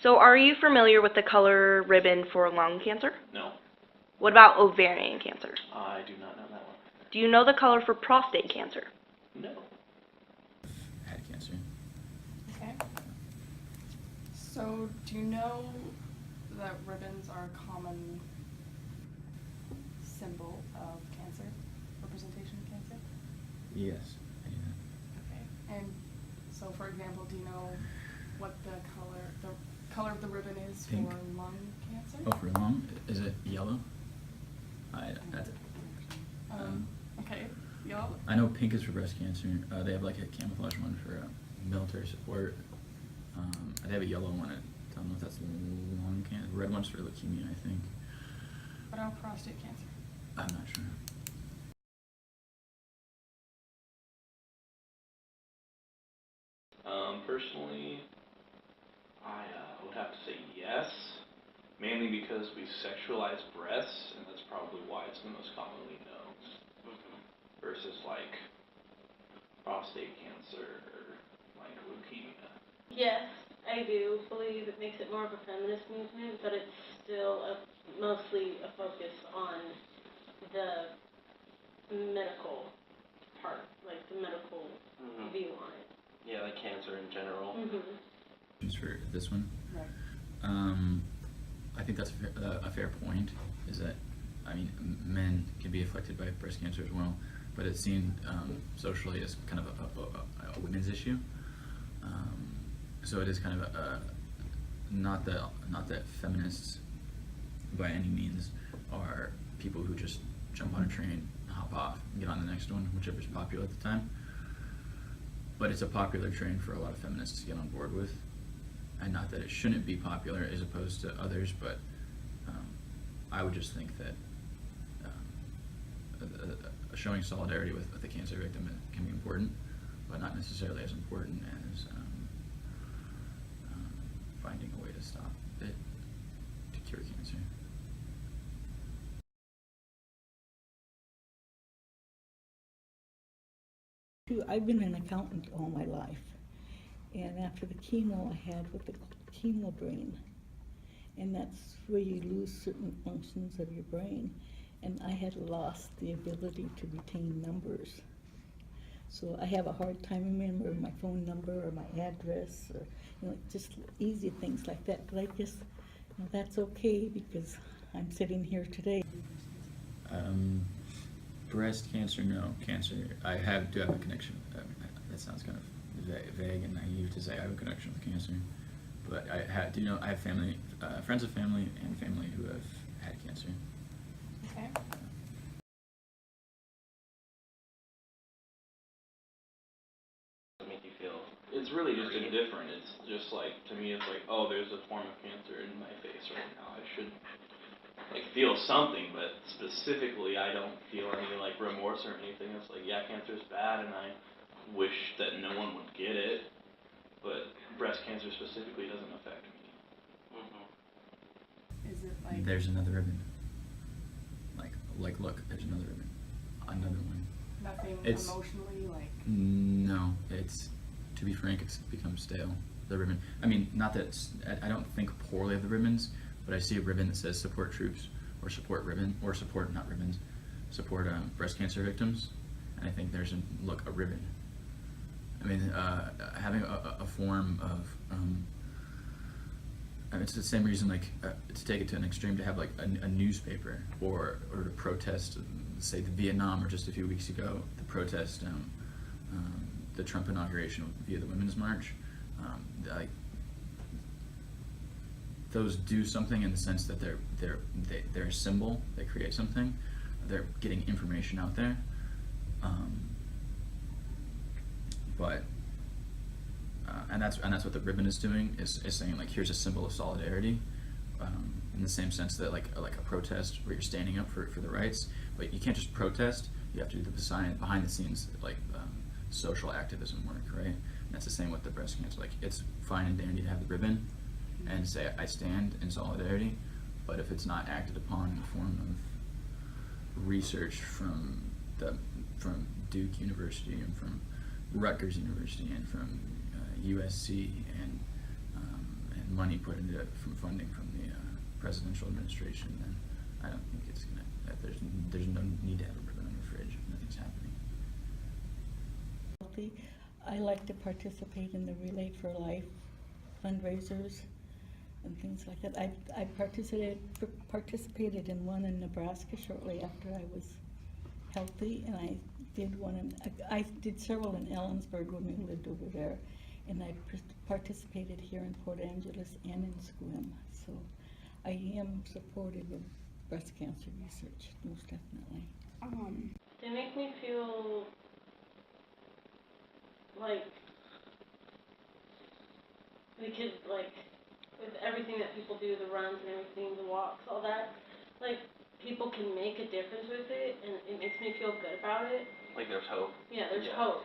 So are you familiar with the color ribbon for lung cancer? No, What about ovarian cancer? I do not know that one. Do you know the color for prostate cancer? No. Had cancer. Okay. So, do you know that ribbons are a common symbol of cancer, representation of cancer? Yes, I do that. Okay. And so, for example, do you know what the color of the ribbon is Pink. for lung cancer? Oh, for lung, is it yellow? That's it. Okay. Yellow. I know pink is for breast cancer. They have like a camouflage one for military support. They have a yellow one. I don't know if that's lung cancer. Red one's for leukemia, I think. What about prostate cancer? I'm not sure. Personally, I would have to say yes, mainly because we sexualize breasts, and that's probably why it's the most commonly known, versus like prostate cancer or like leukemia. Yes, I do believe it makes it more of a feminist movement, but it's still mostly a focus on the medical part, like the medical view on it. Yeah, like cancer in general. Just for this one. Right. I think that's a fair point, is that, I mean, men can be affected by breast cancer as well, but it's seen socially as kind of a women's issue. So it is kind of not that feminists by any means are people who just jump on a train, hop off, and get on the next one, whichever's popular at the time. But it's a popular train for a lot of feminists to get on board with. And not that it shouldn't be popular as opposed to others, but I would just think that showing solidarity with a cancer victim can be important, but not necessarily as important as finding a way to stop it, to cure cancer. I've been an accountant all my life, and after the chemo I had with the chemo brain, and that's where you lose certain functions of your brain, and I had lost the ability to retain numbers. So I have a hard time remembering my phone number or my address, or just easy things like that. But I guess that's okay because I'm sitting here today. Breast cancer, no. Cancer, do have a connection. That sounds kind of vague and naive to say I have a connection with cancer, but I have family, friends of family, and family who have had cancer. Okay. Make you feel. It's really just indifferent. It's just like, to me, it's like, oh, there's a form of cancer in my face right now. I should like feel something, but specifically, I don't feel any like remorse or anything. It's like, yeah, cancer's bad, and I wish that no one would get it, but breast cancer specifically doesn't affect me. Is it like There's another ribbon. Like, look, there's another ribbon. Another one. nothing It's- emotionally like? No, to be frank, it's become stale. The ribbon. I mean, not that I don't think poorly of the ribbons, but I see a ribbon that says support troops, or support ribbon, or support, not ribbons, support breast cancer victims, and I think there's a ribbon. I mean, having a form of, it's the same reason, like, to take it to an extreme, to have like a newspaper, or to protest, say, the Vietnam, or just a few weeks ago, the protest, the Trump inauguration via the Women's March. Like, those do something in the sense that they're a symbol. They create something. They're getting information out there. But and that's what the ribbon is doing, is saying, like, here's a symbol of solidarity, in the same sense that like a protest where you're standing up for the rights, but you can't just protest. You have to do the behind the scenes, like, social activism work, right? And that's the same with the breast cancer. Like, it's fine and dandy to have the ribbon and say I stand in solidarity, but if it's not acted upon in the form of research from Duke University and from Rutgers University and from USC and money put into it from funding from the presidential administration, then I don't think it's gonna. There's no need to have a ribbon on the fridge if nothing's happening. Healthy. I like to participate in the Relay for Life fundraisers and things like that. I participated in one in Nebraska shortly after I was healthy, and I did one I did several in Ellensburg when we lived over there, and I participated here in Port Angeles and in Sequim. So I am supportive of breast cancer research, most definitely. They make me feel like we could, like, with everything that people do, the runs and everything, the walks, all that, like, people can make a difference with it, and it makes me feel good about it. Like there's hope. Yeah, there's Yeah. hope.